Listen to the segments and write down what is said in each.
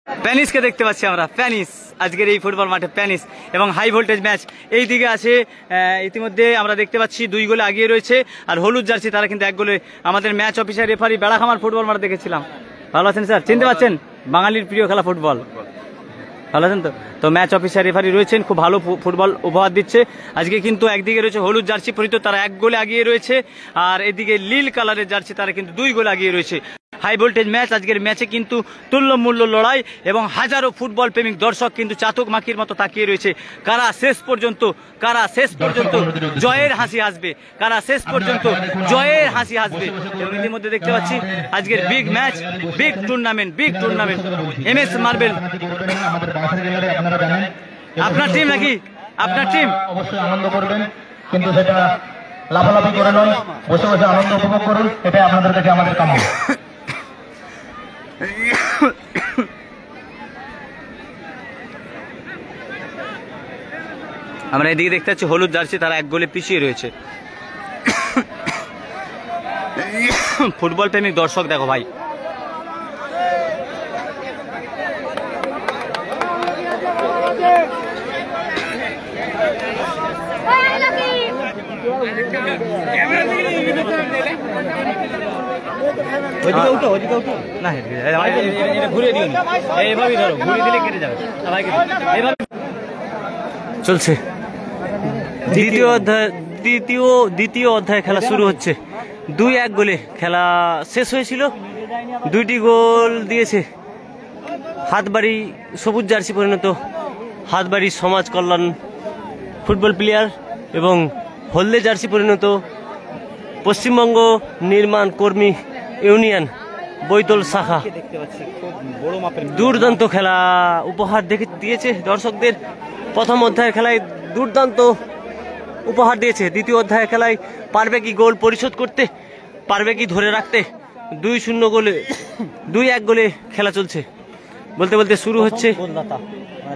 প্যানিসকে দেখতে পাচ্ছি আমরা, প্যানিস আজকের এই ফুটবল মাঠে প্যানিস এবং হাই ভোল্টেজ ম্যাচ এই দিকে আছে। ইতিমধ্যে আমরা দেখতে পাচ্ছি 2 গোলে আগিয়ে রয়েছে, আর হলুদ জার্সি তারা কিন্তু 1 গোলে। আমাদের ম্যাচ অফিসার রেফারি বেড়াখামার ফুটবল মাঠ দেখেছিলাম। ভালো আছেন স্যার? চিনতে পারছেন? বাঙালির প্রিয় খেলা ফুটবল। ভালো আছেন তো? তো ম্যাচ অফিসার রেফারি রয়েছেন, খুব ভালো ফুটবল উপহার দিচ্ছে আজকে। কিন্তু একদিকে রয়েছে হলুদ জার্সি পরিহিত, তারা 1 গোলে আগিয়ে রয়েছে, আর এদিকে নীল কালারের জার্সি তারা কিন্তু 2 গোলে আগিয়ে রয়েছে। হাই ভোল্টেজ ম্যাচ আজকের ম্যাচে কিন্তু তুল্যমূল্য লড়াই এবং হাজারো ফুটবল প্রেমিক দর্শক কিন্তু চাতক মাখির মতো তাকিয়ে রয়েছে কারা শেষ পর্যন্ত জয়ের হাসি হাসবে, কারা শেষ পর্যন্ত জয়ের হাসি হাসবে। এবং ইতিমধ্যে দেখতে পাচ্ছি আজকের big match, big tournament MS marble. আপনার টিম নাকি? আপনার টিম অবশ্যই আনন্দ করবেন, কিন্তু সেটা লাফালাফি করে নয়, বসে বসে আনন্দ উপভোগ করুন, এটাই আপনাদের কাছে আমাদের কাম্য। আমরা এদিকে দেখতে পাচ্ছি হলুদ জার্সি তারা 1 গোলে পিছিয়ে রয়েছে। ফুটবল প্রেমিক দর্শক দেখো ভাই, চলছে দ্বিতীয় অধ্যায় খেলা শুরু হচ্ছে। 2-1 গোলে খেলা শেষ হয়েছিল। 2টি গোল দিয়েছে হাতবাড়ি সবুজ জার্সি পরিণত হাতবাড়ি সমাজ কল্যাণ ফুটবল প্লেয়ার এবং হলদে জার্সি পরিণত পশ্চিমবঙ্গ নির্মাণ কর্মী ইউনিয়ন বৈতল শাখা। দুর্দান্ত খেলা উপহার দিয়েছে দর্শকদের। প্রথম অধ্যায়ের খেলায় দুর্দান্ত উপহার দিয়েছে, দ্বিতীয় অধ্যায়ের খেলায় পারবে কি গোল পরিশোধ করতে, পারবে কি ধরে রাখতে? 2-0 গোলে 2-1 গোলে খেলা চলছে। বলতে বলতে শুরু হচ্ছে।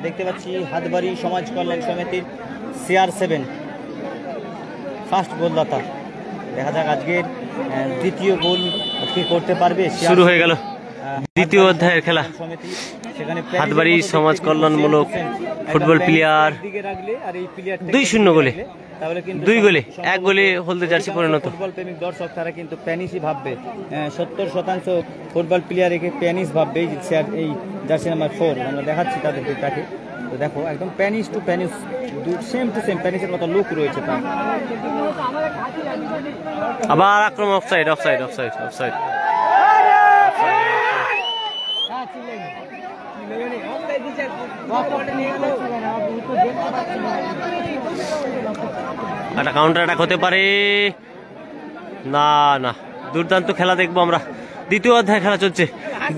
দেখতে পাচ্ছি হাতবাড়ি সমাজ কল্যাণ সমিতির CR7 ফার্স্ট গোলদাতা। দেখা যাক আজকের দ্বিতীয় গোল কি করতে পারবে। শুরু হয়ে গেল দ্বিতীয় অধ্যায়ের খেলা। হাতবাড়ি সমাজ কল্যাণমূলক ফুটবল প্লেয়ার 2-0 গোলে, 2 গোলে 1 গোলে হলদে জার্সি পরিণত। ফুটবল প্রেমিক দর্শক তারা কিন্তু প্যানিসই ভাববে, 70% ফুটবল প্লেয়ার একে প্যানিস ভাববে। এই জার্সি নাম্বার 4 আমরা দেখাচ্ছি তাদেরকে তাকে। তো দেখো একদম প্যানিস টু প্যানিস, সেম টু সেম প্যানিসের মতো লুক রয়েছে তার। আবার আক্রমণ, অফসাইড। একটা কাউন্টার অ্যাটাক হতে পারে না। দুর্দান্ত খেলা দেখবো আমরা। দ্বিতীয় অধ্যায় খেলা চলছে।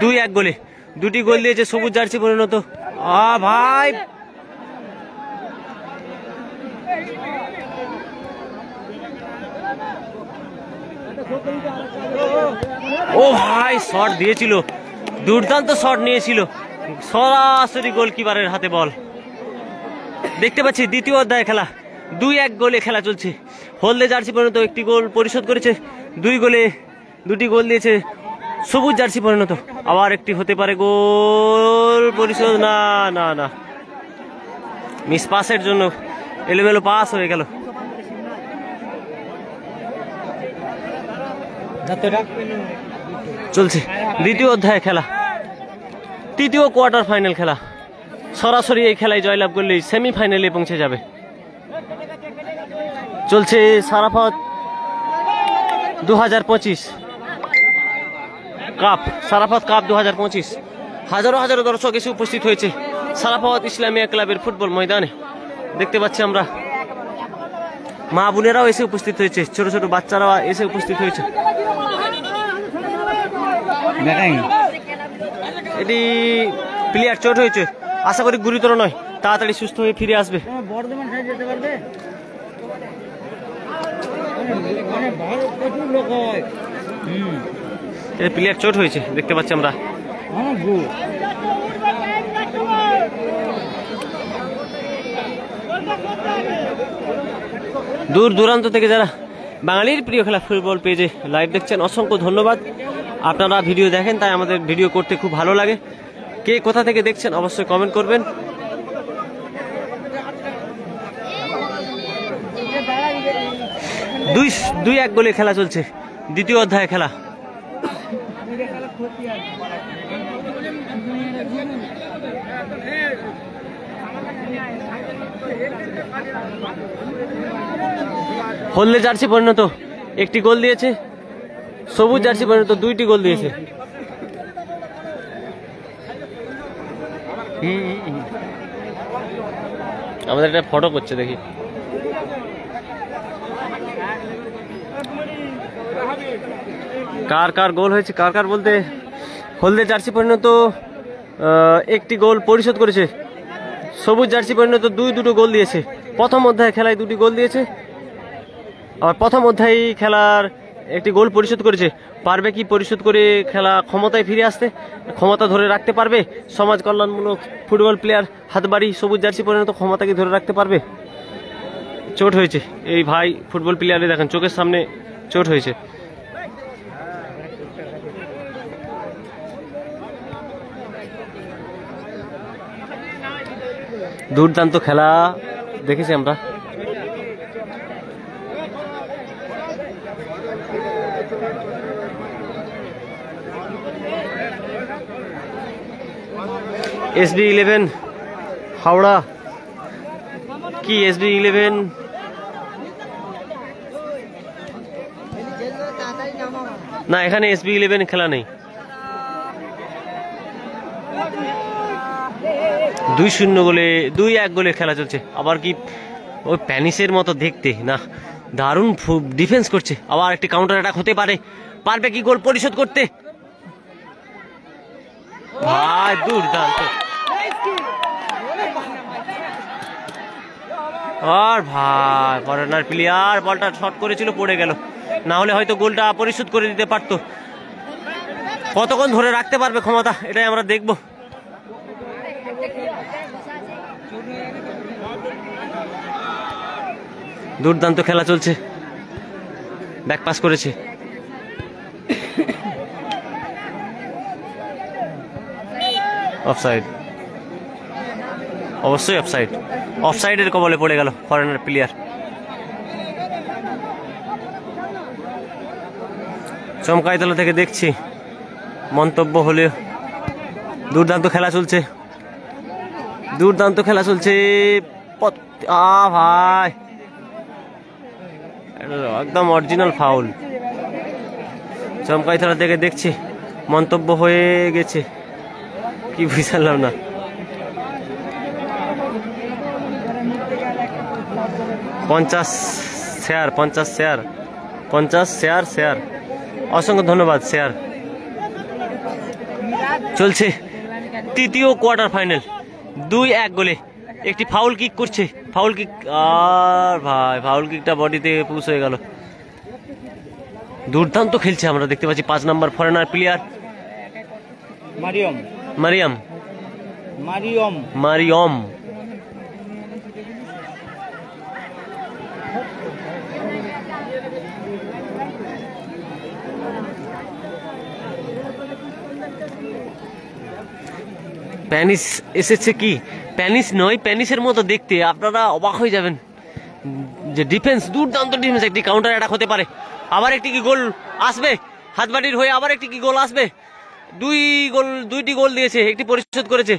2-1 গোলে 2টি গোল দিয়েছে সবুজ জার্সি পরিণত। ভাই ভাই শট দিয়েছিল, দুর্দান্ত শট নিয়েছিল, সরাসরি গোলকিপারের হাতে বল। দেখতে পাচ্ছি দ্বিতীয় অধ্যায় খেলা 2-1 গোলে খেলা চলছে। হলদে জার্সি পরিণত 1টি গোল পরিশোধ করেছে, 2টি গোল দিয়েছে সবুজ জার্সি পরিণত। আবার একটি হতে পারে গোল পরিশোধ, না মিস পাসের জন্য এলোমেলো পাস হয়ে গেল। চলছে দ্বিতীয় অধ্যায় খেলা, তৃতীয় কোয়ার্টার ফাইনাল খেলা। সরাসরি এই খেলায় জয়লাভ করলেই সেমিফাইনালে পৌঁছে যাবে। চলছে সারাফত 2025 কাপ, সারাফত কাপ 2025। হাজারো দর্শক এসে উপস্থিত হয়েছে সারাফত ইসলামিয়া ক্লাবের ফুটবল ময়দানে। দেখতে পাচ্ছি আমরা মা বোনেরাও এসে উপস্থিত হয়েছে, ছোট ছোট বাচ্চারাও এসে উপস্থিত হয়েছে। এটি প্লেয়ার চোট হয়েছে, আশা করি গুরুতর নয়, তাড়াতাড়ি সুস্থ হয়ে ফিরে আসবে। প্লেয়ার চোট হয়েছে দেখতে পাচ্ছি আমরা। দূর দূরান্ত থেকে যারা বাঙালির প্রিয় খেলা ফুটবল পেজে লাইভ দেখছেন, অসংখ্য ধন্যবাদ। আপনারা ভিডিও দেখেন, তাই আমাদের ভিডিও করতে খুব ভালো লাগে। কে কোথা থেকে দেখছেন অবশ্যই কমেন্ট করবেন। দুই এক গোলে খেলা চলছে, দ্বিতীয় অধ্যায়ে খেলা। হলদে জার্সি পরিণত একটি গোল দিয়েছে, সবুজ জার্সি পরিণত 2টি গোল দিয়েছে। আমাদের একটা ফটো করছে দেখি। কার কার গোল হয়েছে, কার কার বলতে হলদে জার্সি পরিণত একটি গোল পরিশোধ করেছে, সবুজ জার্সি পরিণত দুটো গোল দিয়েছে। প্রথম অধ্যায়ে খেলায় 2টি গোল দিয়েছে, আর প্রথম অধ্যায়ে খেলার একটি গোল পরিশোধ করেছে। পারবে কি পরিশোধ করে খেলা ক্ষমতায় ফিরে আসতে, ক্ষমতা ধরে রাখতে পারবে? সমাজ কল্যাণমূলক ফুটবল প্লেয়ার হাতবাড়ি সবুজ জার্সি পরিণত ক্ষমতা কি ধরে রাখতে পারবে? চোট হয়েছে এই ভাই ফুটবল প্লেয়ারে, দেখেন চোখের সামনে চোট হয়েছে। দুর্দান্ত খেলা দেখেছি আমরা। SB11 হাওড়া কি SB11 না, এখানে SB11 খেলা নেই। 2-0 গোলে 2-1 গোলে খেলা চলছে। আবার কি ওই প্যানিসের মতো দেখতে না, দারুণ ডিফেন্স করছে। আবার একটি কাউন্টার অ্যাটাক হতে পারে, পারবে কি গোল পরিশোধ করতে? ভাই দুর্দান্ত, আর ভাই ফরেনার প্লেয়ার বলটা শট করেছিল, পড়ে গেল, না হলে হয়তো গোলটা পরিশোধ করে দিতে পারতো। কতক্ষণ ধরে রাখতে পারবে ক্ষমতা, এটাই আমরা দেখব। দুর্দান্ত খেলা চলছে, ব্যাক পাস করেছে। অফসাইড, অবশ্যই অফসাইড। অফসাইডের কবলে পড়ে গেল ফরেনার প্লেয়ার। চমকাইতলা থেকে দেখছি মন্তব্য হলে। দুর্দান্ত খেলা চলছে, দুর্দান্ত খেলা চলছে। ভাই একদম অরিজিনাল ফাউল। চমকাইতলা থেকে দেখছি মন্তব্য হয়ে গেছে, কি বুঝলাম না। পঞ্চাশ শেয়ার। অসংখ্য ধন্যবাদ শেয়ার। চলছে তৃতীয় কোয়ার্টার ফাইনাল, 2-1 গোলে। একটি ফাউল কিক করছে, ফাউল কিক, আর ভাই ফাউল কিকটা বডিতে পুশ হয়ে গেল। দুর্দান্ত খেলছে, আমরা দেখতে পাচ্ছি 5 নম্বর ফরেনার প্লেয়ার মারিয়ম। প্যানিস এসেছে, কি প্যানিস নয়, প্যানিসের মতো দেখতে, আপনারা অবাক হয়ে যাবেন। যে ডিফেন্স, দুর্দান্ত ডিফেন্স। একটি কাউন্টার অ্যাটাক হতে পারে, আবার একটি কি গোল আসবে হাতবাড়ির হয়ে, আবার একটি কি গোল আসবে? 2টি গোল দিয়েছে, একটি পরিশোধ করেছে।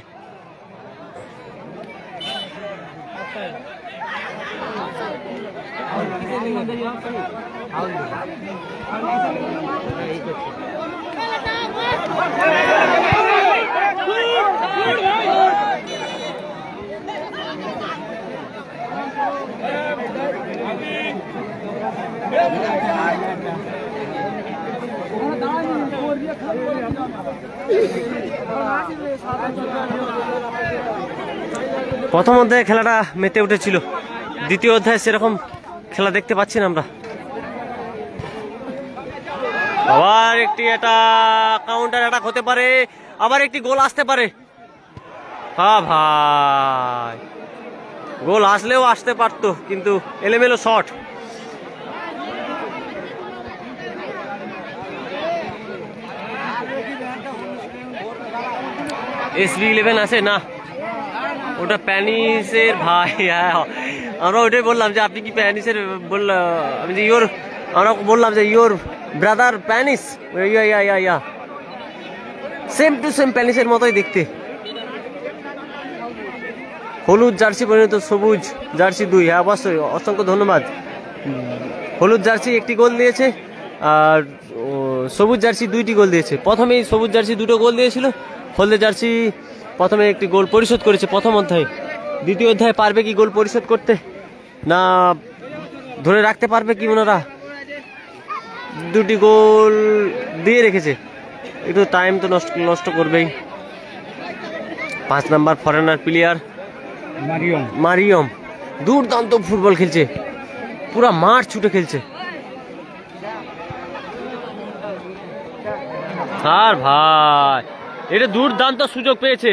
প্রথম অধ্যায়ে খেলাটা মেতে উঠেছিল, দ্বিতীয় অধ্যায়ে সেরকম খেলা দেখতে পাচ্ছি না আমরা। আবার একটি এটা কাউন্টার অ্যাটাক হতে পারে, আবার একটি গোল আসতে পারে। হ্যাঁ ভাই, গোল আসলেও আসতে পারতো, কিন্তু এলোমেলো শট। SB11 আছে না, ওটা প্যানিসের ভাই। হ্যাঁ আমরা ওটাই বললাম যে আপনি কি প্যানিসের বললাম, আমি যে আমরা বললাম যে ইয়োর ব্রাদার প্যানিস, ইয়া সেম টু সেম প্যানিসের মতোই দেখতে। হলুদ জার্সি পরিণত সবুজ জার্সি 2। হ্যাঁ অবশ্যই, অসংখ্য ধন্যবাদ। হলুদ জার্সি 1টি গোল দিয়েছে আর সবুজ জার্সি 2টি গোল দিয়েছে। প্রথমেই সবুজ জার্সি 2টো গোল দিয়েছিল, হলদে জার্সি প্রথমে একটি গোল পরিশোধ করেছে প্রথম অধ্যায়ে। দ্বিতীয় অধ্যায়ে পারবে কি গোল পরিশোধ করতে, না ধরে রাখতে পারবে কি ওনারা? 2টি গোল দিয়ে রেখেছে, একটু টাইম তো নষ্ট করবেই। 5 নাম্বার ফরেনার প্লেয়ার মারিয়ম দুর্দান্ত ফুটবল খেলছে, পুরা মাঠ ছুটে খেলছে। আর ভাই এটা দুর্দান্ত সুযোগ পেয়েছে,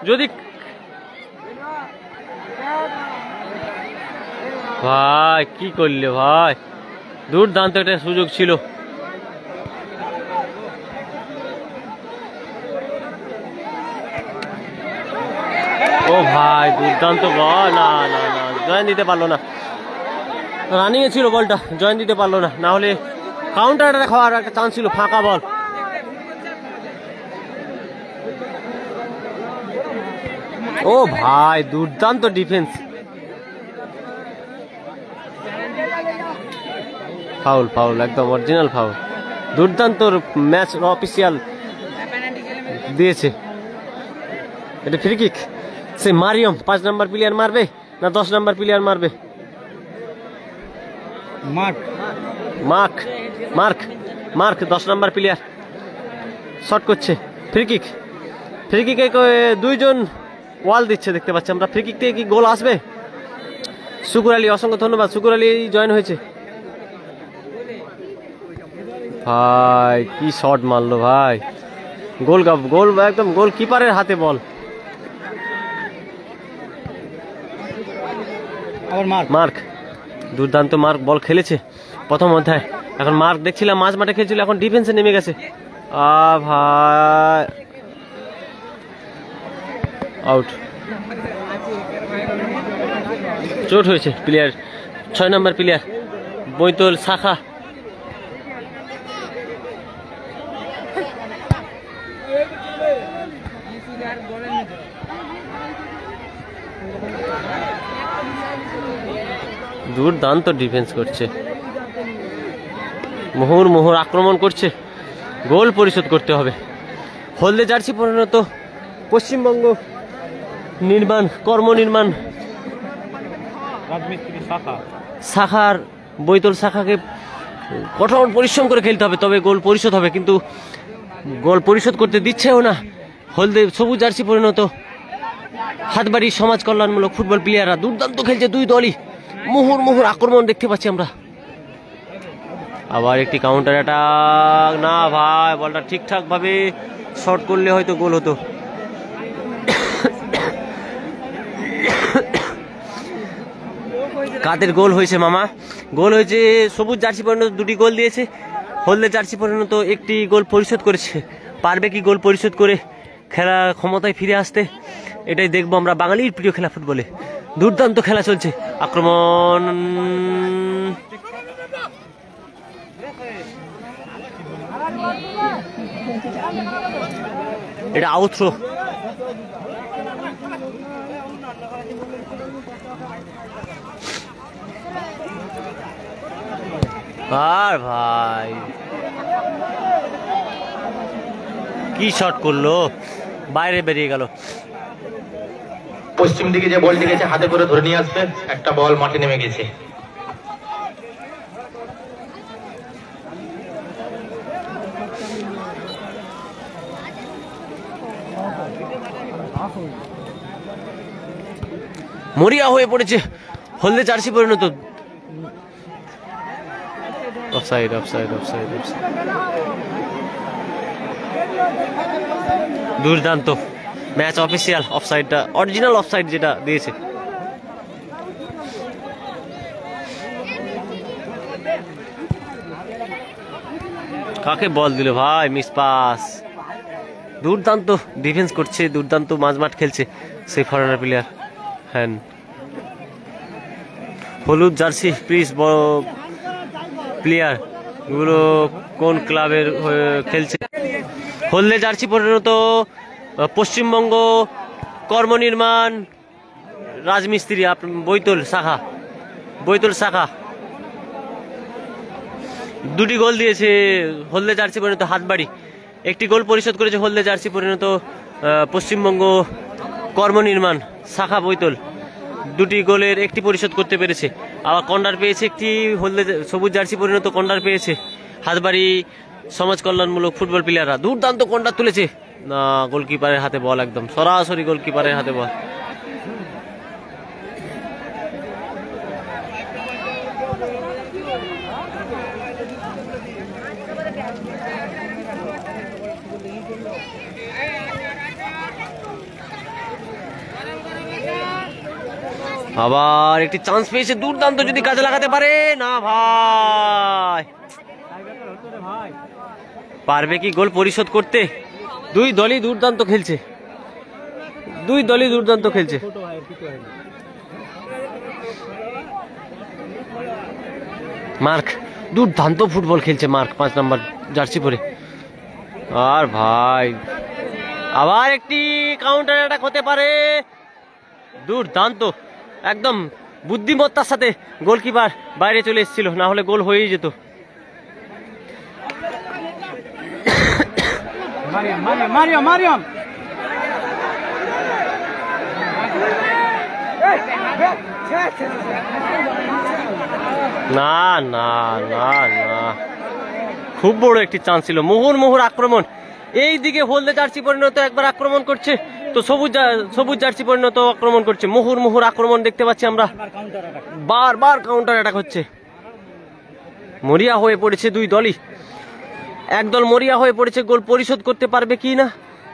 যদি ভাই কি করলে ভাই, দুর্দান্ত একটা সুযোগ ছিল। ও ভাই দুর্দান্ত বল, না না না জয়েন দিতে পারলো না, রানিং এ ছিল বলটা, জয়েন দিতে পারলো না, না হলে কাউন্টার খাওয়ার একটা চান্স ছিল, ফাঁকা বল। ও ভাই দুর্দান্ত ডিফেন্স, ফাউল ফাউল একদম অরিজিনাল ফাউল। দুর্দান্ত ম্যাচ অফিসিয়াল দিয়েছে, এটা ফ্রি কিক। সে মারিয়ম 5 নাম্বার প্লেয়ার মারবে না 10 নাম্বার প্লেয়ার মারবে? মার্ক 10 নাম্বার প্লেয়ার শট করছে। ফ্রি কিক, ফ্রি কিকে 2জন ওয়াল দিচ্ছে দেখতে পাচ্ছি আমরা। ফ্রি কিক থেকে কি গোল আসবে? শুকুর আলী, অসংখ্য ধন্যবাদ, শুকুর আলী জয়েন হয়েছে। ভাই কি শট মারলো ভাই, গোল একদম গোল কিপারের হাতে বল। মার্ক দুর্দান্ত মার্ক বল খেলেছে প্রথম অধ্যায়। এখন মার্ক দেখছিলাম মাঝ মাঠে খেলছিল, এখন ডিফেন্সে নেমে গেছে। ভাই আউট, চোট হয়েছে প্লেয়ার 6 নম্বর প্লেয়ার বৈতল শাখা। দুর্দান্ত ডিফেন্স করছে, মোহর আক্রমণ করছে, গোল পরিশোধ করতে হবে। হলদে জার্সি পরিণত পশ্চিমবঙ্গ কর্মনির্মাণ শাখার বৈতল শাখাকে কঠোর পরিশ্রম করে খেলতে হবে, তবে গোল পরিশোধ হবে, কিন্তু গোল পরিশোধ করতে দিচ্ছেও না। হলদে সবুজ জার্সি পরিণত হাতবাড়ি সমাজ কল্যাণমূলক ফুটবল প্লেয়াররা দুর্দান্ত খেলছে, 2 দলই মোহর আক্রমণ দেখতে পাচ্ছি আমরা। আবার একটি কাউন্টার অ্যাটাক, না ভাই বলটা ঠিকঠাক ভাবে শট করলে হয়তো গোল হতো। কাদের গোল হয়েছে মামা? গোল হয়েছে সবুজ জার্সি পরিণত 2টি গোল দিয়েছে, হলদে জার্সি পরিণত 1টি গোল পরিশোধ করেছে। পারবে কি গোল পরিশোধ করে খেলা ক্ষমতায় ফিরে আসতে? এটাই দেখবো আমরা, বাঙালির প্রিয় খেলা ফুটবলে। দুর্দান্ত খেলা চলছে, আক্রমণ এটা আউটথ্রো। আর ভাই কি শট করলো, বাইরে বেরিয়ে গেল। পশ্চিম দিকে যে বলটি গেছে হাতে করে ধরে নিয়ে আসবে, একটা বল মাঠে নেমে গেছে। মরিয়া হয়ে পড়েছে হলদে জার্সি পরিণত। Offside offside offside offside. দুর্দান্ত ম্যাচ অফিসিয়াল অফসাইডটা, অরিজিনাল অফসাইড যেটা দিয়েছে। কাকে বল দিল ভাই? Miss pass. দুর্দান্ত ডিফেন্স করছে, দুর্দান্ত মাঝমাঠ খেলছে সেই ফরেনার প্লেয়ার। হ্যাঁ, হলুদ জার্সি প্রিস প্লেয়ার এগুলো কোন ক্লাবের হয়ে খেলছে? হলদে জার্সি পরিণত পশ্চিমবঙ্গ কর্মনির্মাণ রাজমিস্ত্রি বৈতল শাখা দুটি গোল দিয়েছে হলদে জার্সি পরিণত হাতবাড়ি। একটি গোল পরিশোধ করেছে হলদে জার্সি পরিণত পশ্চিমবঙ্গ কর্মনির্মাণ শাখা বৈতল। দুটি গোলের একটি পরিশোধ করতে পেরেছে। আবার কর্নার পেয়েছে একটি হলদে সবুজ জার্সি পরিণত কর্নার পেয়েছে হাতবাড়ি সমাজ কল্যাণমূলক ফুটবল প্লেয়াররা। দুর্দান্ত কর্নার তুলেছে না, গোলকিপারের হাতে বল, একদম সরাসরি গোলকিপারের হাতে বল। আবার একটি চান্স পেয়েছে, দুর্দান্ত যদি কাজে লাগাতে পারে না ভাই, পারবে কি গোল পরিশোধ করতে? দুই দলই দুর্দান্ত খেলছে, মার্ক দুর্দান্ত ফুটবল খেলছে, মার্ক 5 নম্বর জার্সি পরে। আর ভাই আবার একটি কাউন্টার অ্যাটাক হতে পারে, দুর্দান্ত একদম বুদ্ধিমত্তার সাথে গোলকিপার বাইরে চলে এসেছিল, না হলে গোল হয়েই যেত। না না না না, খুব বড় একটি চান্স ছিল। মুহুর আক্রমণ, এই দিকে হলদে জার্সি পরিণত একবার আক্রমণ করছে, তো সবুজ জার্সি পরিণত আক্রমণ করছে। মুহুর আক্রমণ দেখতে পাচ্ছি আমরা, বারবার কাউন্টার অ্যাটাক হচ্ছে। মরিয়া হয়ে পড়েছে দুই দলই, একদল মরিয়া হয়ে পড়েছে গোল পরিশোধ করতে পারবে কি না,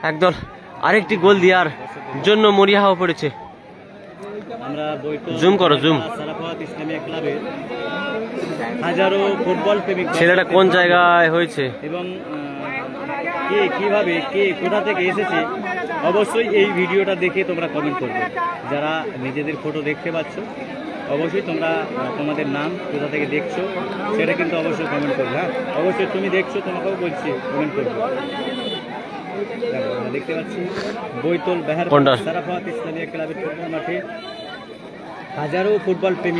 একদল আরেকটি গোল দেওয়ার জন্য মরিয়া হয়ে পড়েছে। জুম করো, জুম। হাজারো ফুটবল প্রেমিক ছেলেটা কোন জায়গায় হয়েছে এবং কে কিভাবে কে কোথা থেকে এসেছে অবশ্যই এই ভিডিওটা দেখে তোমরা কমেন্ট করবে। যারা নিজেদের ফটো দেখতে পাচ্ছ অবশ্যই তোমরা তোমাদের নাম কোথা থেকে দেখছো সেটা কিন্তু অবশ্যই কমেন্ট করবে। হ্যাঁ, অবশ্যই তুমি দেখছো, তোমাকেও বলছি কমেন্ট করবে। দেখতে পাচ্ছি বৈতল বেহার সারাফাত ইসলামিয়া ক্লাবের ফুটবল মাঠে হাজারো ফুটবল প্রেমিক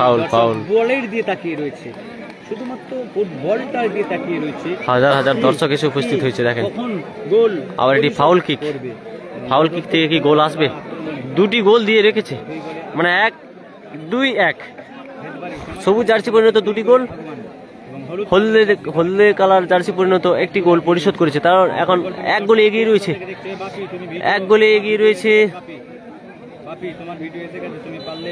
বলের দিয়ে তাকিয়ে রয়েছে, শুধুমাত্র ফুটবলটা দিয়ে তাকিয়ে রয়েছে। হাজার দর্শক এসে উপস্থিত হয়েছে। দেখেন গোল, আবার এটি ফাউল কিক থেকে কি গোল আসবে? দুটি গোল দিয়ে রেখেছে, মানে 1-2-1। সবুজ জার্সি পরিণত দুটি গোল, হলদে কালার জার্সি পরিণত একটি গোল পরিশোধ করেছে। তার এখন 1 গোলে এগিয়ে রয়েছে, তোমার ভিডিও এসে গেছে, তুমি পারলে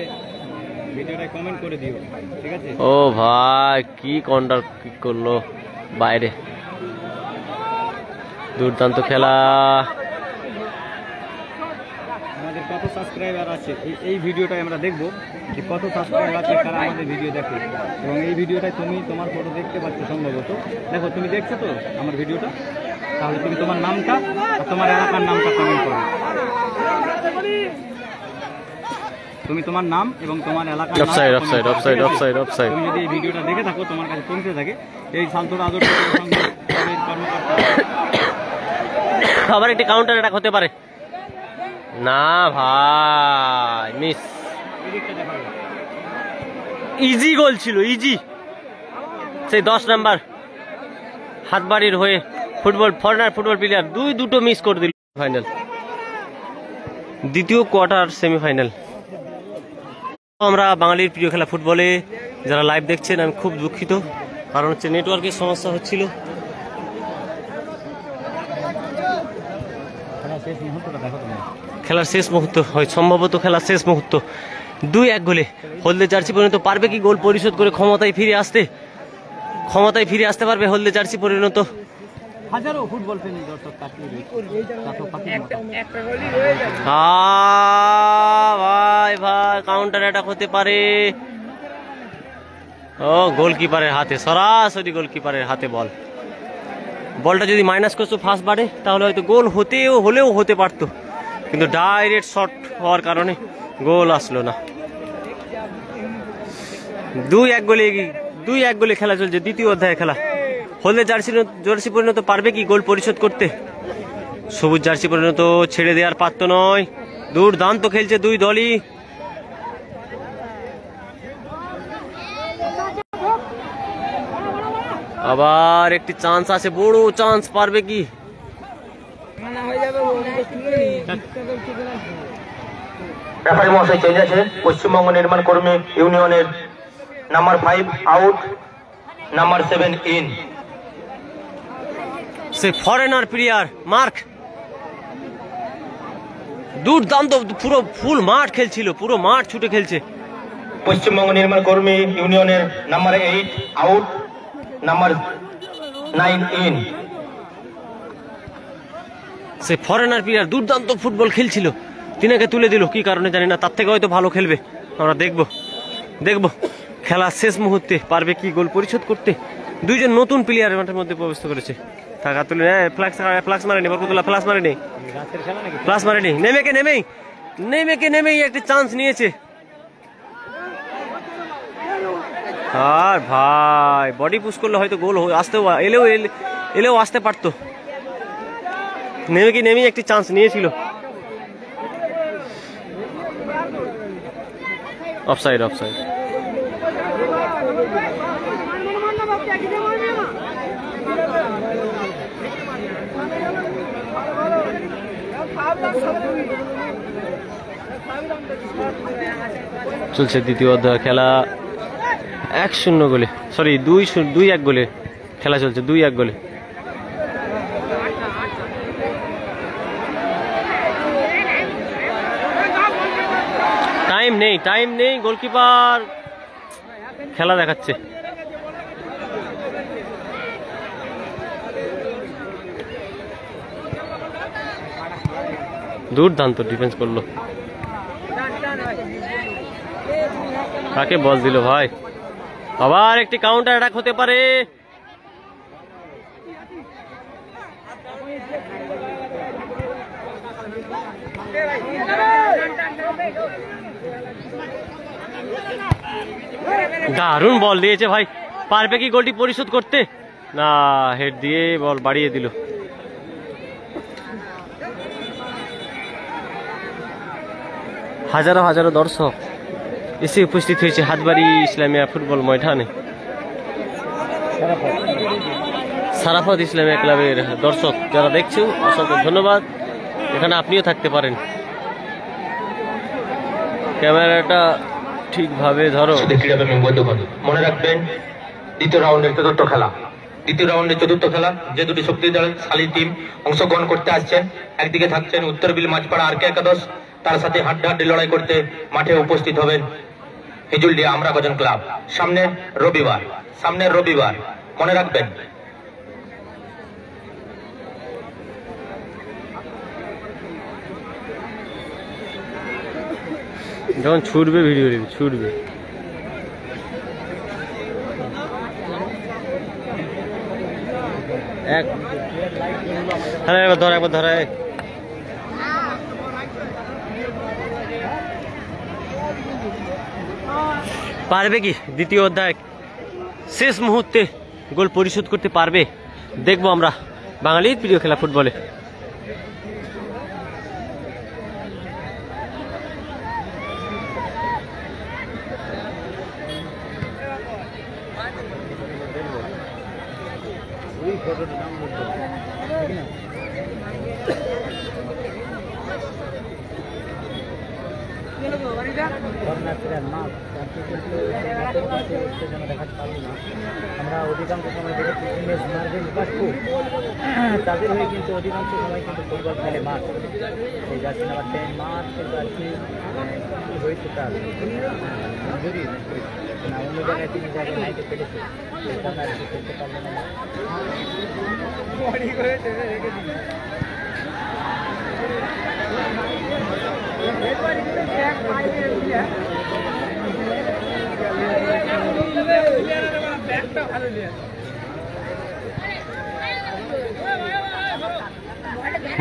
ভিডিওটা কমেন্ট করে দিও, ঠিক আছে? ও ভাই কি কর্নার কিক করলো বাইরে, দুর্দান্ত খেলা। আমাদের কত সাবস্ক্রাইবার আছে এই ভিডিওটাই আমরা দেখবো যে কত সাবস্ক্রাইবার আছে, তারা আমাদের ভিডিও দেখে। এবং এই ভিডিওটায় তুমি তোমার ফটো দেখতে পাচ্ছ সম্ভবত। দেখো, তুমি দেখছো তো আমার ভিডিওটা, তাহলে তুমি তোমার নামটা আর তোমার এলাকার নামটা কমেন্ট করো। তুমি তোমার নাম এবং তোমার এলাকার নাম। অফসাইড। তুমি যদি এই ভিডিওটা দেখে থাকো, তোমার কাছে পৌঁছে থাকে, এই সালতোড়া আদর্শ কর্মকর্তা আবার একটি কাউন্টার অ্যাটাক হতে পারে না ভাই, মিস। ইজি গোল ছিল, ইজি। সেই 10 নাম্বার হাতবাড়ির হয়ে ফরেনার ফুটবল প্লেয়ার দুটো মিস করে দিল। ফাইনাল, দ্বিতীয় কোয়ার্টার সেমিফাইনাল। আমরা বাঙালির প্রিয় খেলা ফুটবলে যারা লাইভ দেখছেন, আমি খুব দুঃখিত, কারণ হচ্ছে নেটওয়ার্কের সমস্যা হচ্ছিল। খেলার শেষ মুহূর্ত হয়, সম্ভবত খেলার শেষ মুহূর্ত। 2-1 গোলে হলদে জার্সি পরিণত পারবে কি গোল পরিশোধ করে ক্ষমতায় ফিরে আসতে পারবে হলদে জার্সি পরিণত? হাজারো ফুটবল প্রেমী দর্শক ভাই কাউন্টার অ্যাটাক হতে পারে। ও গোলকিপারের হাতে, সরাসরি গোলকিপারের হাতে বল। বলটা যদি মাইনাস করছো ফার্স্ট বারে তাহলে হয়তো গোল হলেও হতে পারতো, কিন্তু ডাইরেক্ট শট হওয়ার কারণে গোল আসলো না। 2-1 গোলে খেলা চলছে, দ্বিতীয় অধ্যায়ে খেলা। হলদে জার্সি পরিণত পারবে কি গোল পরিশোধ করতে? সবুজ জার্সি পরিণত ছেড়ে দেওয়ার পাত্র নয়, দুর্দান্ত খেলছে দুই দলই। আবার একটি চান্স আছে, বড় চান্স, পারবে কি? রেফারি মহাশয় চেঞ্জ আছে। পশ্চিমবঙ্গ নির্মাণ কর্মী ইউনিয়নের number 5 out, number 7 in. Say foreigner player mark, দুর্দান্ত, পুরো ফুল মাঠ খেলছিল, পুরো মাঠ ছুটে খেলছে। পশ্চিমবঙ্গ নির্মাণ কর্মী ইউনিয়নের number 8 out, number 9 in. Say foreigner player দুর্দান্ত ফুটবল খেলছিল, তিনাকে তুলে দিল কি কারণে জানি না, তার থেকে হয়তো ভালো খেলবে। আমরা দেখব খেলার শেষ মুহূর্তে পারবে কি গোল পরিশোধ করতে। দুইজন নতুন প্লেয়ার মাঠের মধ্যে প্রবেশ করেছে। টাকা তুলে ফ্লাক্স মারেনি, বরকতুল্লাহ ফ্লাক্স মারেনি, নেমেই একটি চান্স নিয়েছে। আর ভাই বডি পুশ করলে হয়তো গোল এলেও আসতে পারতো। নেমেই একটি চান্স নিয়েছিল। অফসাইড। চলছে দ্বিতীয় অধ্যায় খেলা, 1-0 গোলে, সরি 2-1 গোলে খেলা চলছে, 2-1 গোলে। টাইম নেই, গোলকিপার খেলা দেখাচ্ছে। দুর্দান্ত ডিফেন্স করলো। কাকে বল দিল ভাই? আবার একটি কাউন্টার অ্যাটাক হতে পারে। দারুণ বল দিয়েছে ভাই, পারবে কি গোলটি পরিশোধ করতে? না, হেড দিয়ে বল বাড়িয়ে দিল। হাজারো দর্শক এসে উপস্থিত হয়েছে হাটবাড়ি ইসলামিয়া ফুটবল ময়দানে। সারাফত ইসলামিয়া ক্লাবের দর্শক যারা দেখছো অসংখ্য ধন্যবাদ। এখানে আপনিও থাকতে পারেন। ক্যামেরাটা ঠিকভাবে ধরো। মনে রাখবেন দ্বিতীয় রাউন্ডের চতুর্থ খেলা যে দুটি শক্তিশালী টিম অংশগ্রহণ করতে আসছেন, একদিকে থাকছেন উত্তর বিল মাঝপাড়া আর কে একাদশ, তার সাথে হাড্ডাহাড্ডি লড়াই করতে মাঠে উপস্থিত হবেন হিজুলডিয়া আমরাগজন ক্লাব। সামনের রবিবার মনে রাখবেন। যখন ছুটবে ভিডিও ছুটবে। একবার ধরা পারবে কি দ্বিতীয় অধ্যায় শেষ মুহূর্তে গোল পরিশোধ করতে পারবে? দেখবো আমরা বাঙালির প্রিয় খেলা ফুটবলে। আমরা অধিকাংশ সময় দেখেছি ইমেজ মার্বেল বাট্টু, তাদের হয়ে কিন্তু অধিকাংশ সময় কিন্তু ফুটবল খেলে মাঠ। সেই জার্সি নাম্বার 10 মাঠ কিন্তু আর কি হয়েছে তার ইঞ্জুরি না, অন্য জায়গায় তিনি জায়গায় নাইটে ফেলেছে, সেটা আর কি খেলতে পারবে না।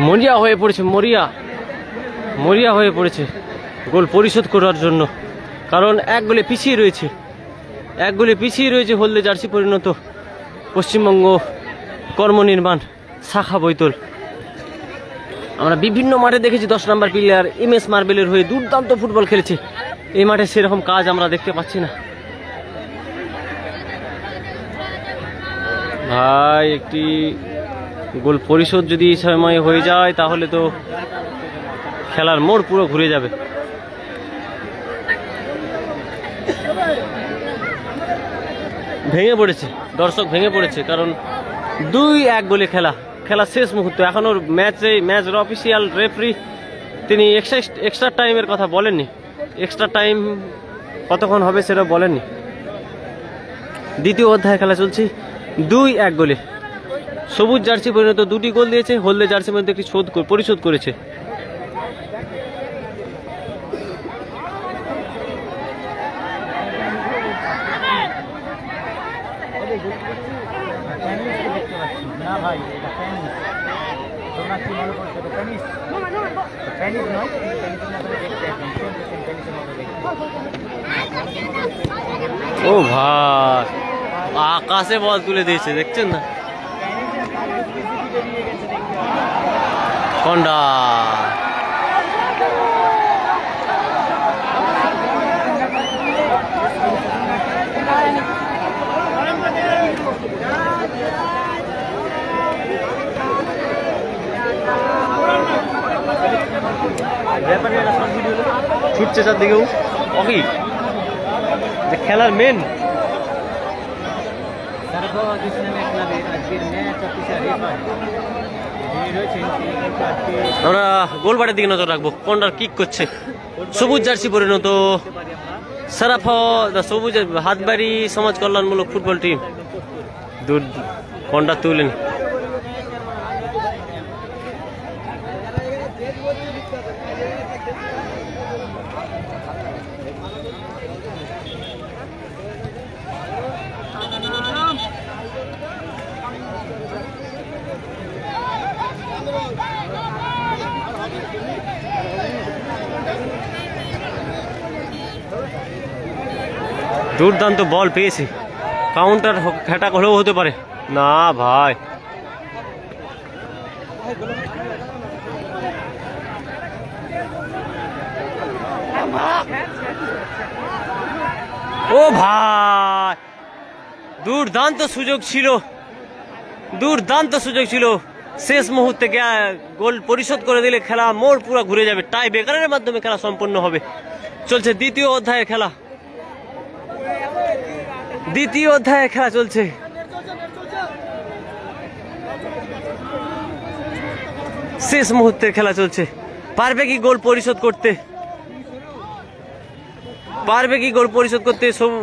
মরিয়া হয়ে পড়েছে, মরিয়া হয়ে পড়েছে গোল পরিশোধ করার জন্য, কারণ এক গোলে পিছিয়ে রয়েছে হলদে জার্সি পরিণত পশ্চিমবঙ্গ কর্মনির্মাণ শাখা বৈতল। আমরা বিভিন্ন মাঠে দেখেছি 10 নম্বর প্লেয়ার MS মার্বেলের হয়ে দুর্দান্ত ফুটবল খেলেছে, এই মাঠে সেরকম কাজ আমরা দেখতে পাচ্ছি না। ভাই একটি গোল পরিশোধ যদি এই সময় হয়ে যায় তাহলে তো খেলার মোড় পুরো ঘুরে যাবে। ভেঙে পড়েছে দর্শক, ভেঙে পড়েছে, কারণ 2-1 গোলে খেলা শেষ মুহূর্ত। এখনো ম্যাচের অফিসিয়াল রেফারি তিনি এক্সট্রা টাইমের কথা বলেননি, এক্সট্রা টাইম কতক্ষণ হবে সেটা বলেননি। দ্বিতীয় অধ্যায়ে খেলা চলছে 2-1 গোলে। সবুজ জার্সি পরিণত 2টি গোল দিয়েছে, হলদে জার্সির মধ্যে একটি পরিশোধ করেছে। ও ভাই আকাশে বল তুলে দিয়েছে, দেখছেন না? কন্ডা ছুটছে চারদিকেও অকি খেলার মেন। আমরা গোলবারের দিকে নজর রাখবো। কর্নার কিক করছে সবুজ জার্সি পরিণত সারাফ সবুজ হাতবাড়ি সমাজ কল্যাণমূলক ফুটবল টিম। দূর কর্নার তুলেন, দুর্দান্ত বল পেয়েছে, কাউন্টার অ্যাটাক হলেও হতে পারে না ভাই। ও ভাই দুর্দান্ত সুযোগ ছিল, শেষ মুহূর্তে গোল পরিশোধ করে দিলে খেলা মোড় পুরো ঘুরে যাবে, টাই ব্রেকারের মাধ্যমে খেলা সম্পন্ন হবে। চলছে দ্বিতীয় অধ্যায়ে খেলা চলছে। শেষ মুহূর্তের খেলা চলছে। পারবে কি গোল পরিশোধ করতে?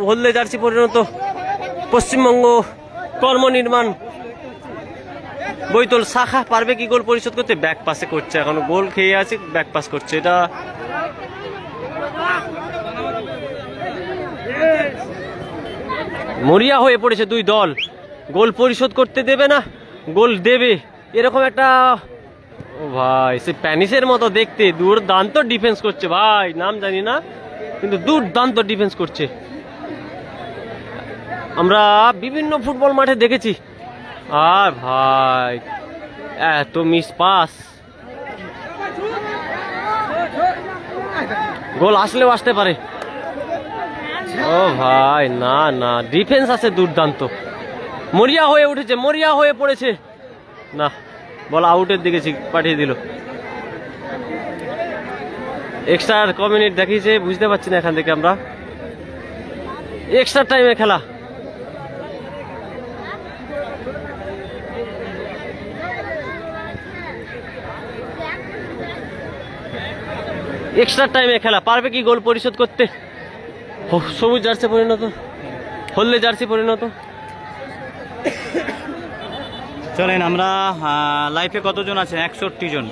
হলদে জার্সি পরিণত পশ্চিমবঙ্গ কর্মনির্মাণ বৈতল শাখা পারবে কি গোল পরিশোধ করতে? ব্যাক পাসে করছে, এখনো গোল খেয়ে আছে, ব্যাক পাস করছে। এটা মরিয়া হয়ে পড়েছে দুই দল, গোল পরিশোধ করতে দেবে না গোল দেবে, এরকম একটা। ও ভাই সে প্যানিসের মতো দেখতে, দুর্দান্ত ডিফেন্স করছে ভাই, নাম জানি না কিন্তু দুর্দান্ত ডিফেন্স করছে। আমরা বিভিন্ন ফুটবল মাঠে দেখেছি, আর ভাই এত মিস পাস, গোল আসলেও আসতে পারে। ও ভাই না ডিফেন্স আছে দুর্দান্ত, মরিয়া হয়ে উঠেছে, মরিয়া হয়ে পড়েছে না, বল আউটের দিকে পাঠিয়ে দিল। এক্সট্রা ক মিনিট দেখিয়েছে বুঝতে পারছি না, এখান থেকে আমরা এক্সট্রা টাইমে খেলা। পারবে কি গোল পরিশোধ করতে? সবুজ জার্সি পরিণত, হলদে জার্সি পরিণত। চলেন আমরা লাইফে কতজন আছেন? 61 জন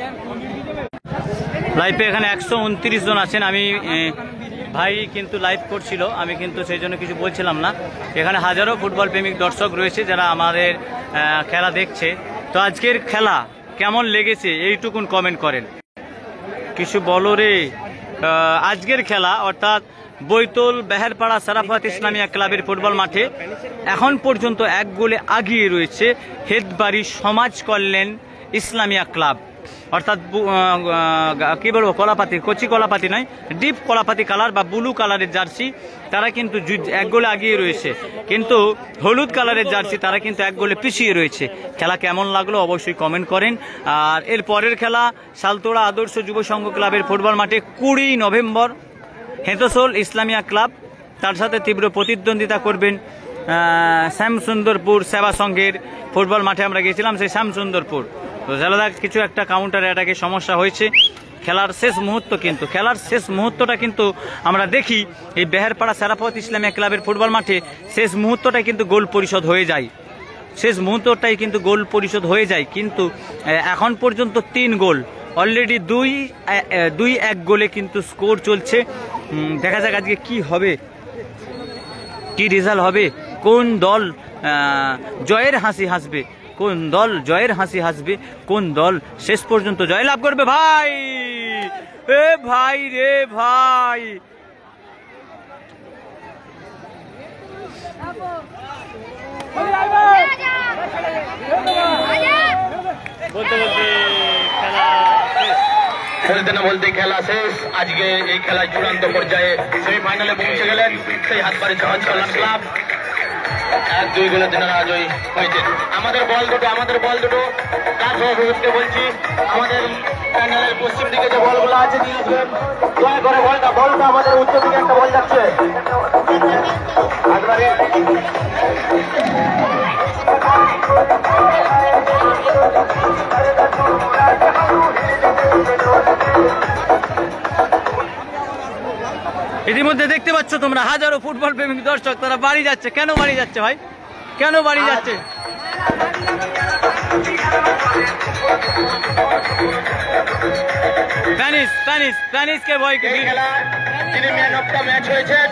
লাইফে, এখানে 129 জন আছেন। আমি ভাই কিন্তু লাইভ করছিল, আমি কিন্তু সেই জন্য কিছু বলছিলাম না। এখানে হাজারো ফুটবল প্রেমিক দর্শক রয়েছে যারা আমাদের খেলা দেখছে। তো আজকের খেলা কেমন লেগেছে এইটুকুন কমেন্ট করেন। কিছু বলো রে। আজকের খেলা অর্থাৎ বৈতল বেহেরপাড়া সারাফাত ইসলামিয়া ক্লাবের ফুটবল মাঠে এখন পর্যন্ত 1 গোলে আগিয়ে রয়েছে হেদবাড়ি সমাজ কল্যাণ ইসলামিয়া ক্লাব, অর্থাৎ কি বলবো, কলাপাতি, কচি কলাপাতি নয়, ডিপ কলাপাতি কালার বা ব্লু কালারের জার্সি, তারা কিন্তু 1 গোলে আগিয়ে রয়েছে। কিন্তু হলুদ কালারের জার্সি তারা কিন্তু 1 গোলে পিছিয়ে রয়েছে। খেলা কেমন লাগলো অবশ্যই কমেন্ট করেন। আর এর পরের খেলা সালতোড়া আদর্শ যুব সংঘ ক্লাবের ফুটবল মাঠে 20 নভেম্বর হেতসোল ইসলামিয়া ক্লাব, তার সাথে তীব্র প্রতিদ্বন্দ্বিতা করবেন শ্যামসুন্দরপুর সেবা সংঘের ফুটবল মাঠে। আমরা গেছিলাম সেই শ্যামসুন্দরপুর, তো জালাদা কিছু একটা কাউন্টার অ্যাটাকে সমস্যা হয়েছে। খেলার শেষ মুহূর্তটা কিন্তু আমরা দেখি এই বেহেরপাড়া সারাফত ইসলামিয়া ক্লাবের ফুটবল মাঠে শেষ মুহূর্তটাই কিন্তু গোল পরিশোধ হয়ে যায়। কিন্তু এখন পর্যন্ত 3 গোল অলরেডি 2-1 গোলে কিন্তু স্কোর চলছে। দেখা যাক আজকে কি হবে, কি রেজাল্ট হবে, কোন দল জয়ের হাসি হাসবে, কোন দল শেষ পর্যন্ত জয়লাভ করবে। ভাই ভাই রে ভাই, বলতে না বলতে খেলা শেষ। আজকে এই খেলায় চূড়ান্ত পর্যায়ে সেমিফাইনালে পৌঁছে গেলেন সেই হাতবাড়ি সমাজ কল্যাণ ক্লাব। 1-2 গোলে তিনারা জয়ী হয়েছেন। আমাদের বল দুটো ক্লাব সভাপতিকে বলছি, আমাদের প্যান্ডেলের পশ্চিম দিকে যে বলগুলো আছে নিয়ে আসবেন দয়া করে। বলটা আমাদের উত্তর দিকে একটা বল যাচ্ছে। ইতিমধ্যে দেখতে পাচ্ছ তোমরা হাজারো ফুটবল প্রেমিক দর্শক তারা বাড়ি যাচ্ছে। কেন বাড়ি যাচ্ছে ভাই, কেন বাড়ি যাচ্ছে? স্প্যানিশকে ভয় তিনি ম্যান অফ দ্য ম্যাচ হয়েছেন।